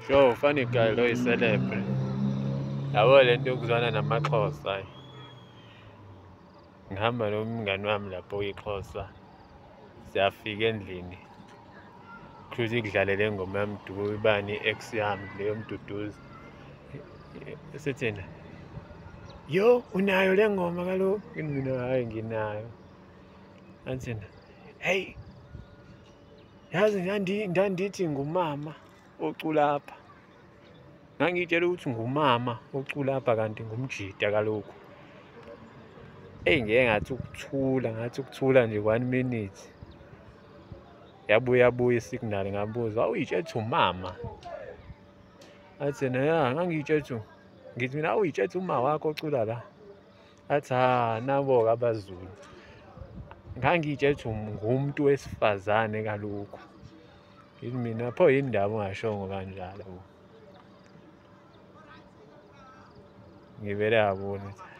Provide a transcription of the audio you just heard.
Sho, funny guy lo yi-celebre. Yabo le nto yokuzwana namaXhosa hhayi. Ngihamba nomngani wami lapho kwi-Xhosa. Siyafika endlini. Kushuthi kudlale le ngoma yamdubani i-ex yami le yomduduzi. Sithina, yo unayo le ngoma kaloku? Ngithi mina hhayi nginayo. Athina, hey, yazi ndandithi ngumama ocula apha. Ngangiyitshela ukuthi ngumama ocula apha kanti ngumjida kaloku. Eyi ngeke ngathi ukuthula nje 1 minute. Yabuya i-signal ngabuza, awuyitshela ukuthi umama? Athina, ya ngangiyitshela ukuthi ngithi mina awuyitshela ukuthi uma wakho ocula la? Athi nabo-ke abaZulu. Ngangiyitshela ukuthi ngumuntu wesifazane kaloku. Ngithi mina pho yini indaba ungashongo kanjalo? Ngivele ngabona ukuthi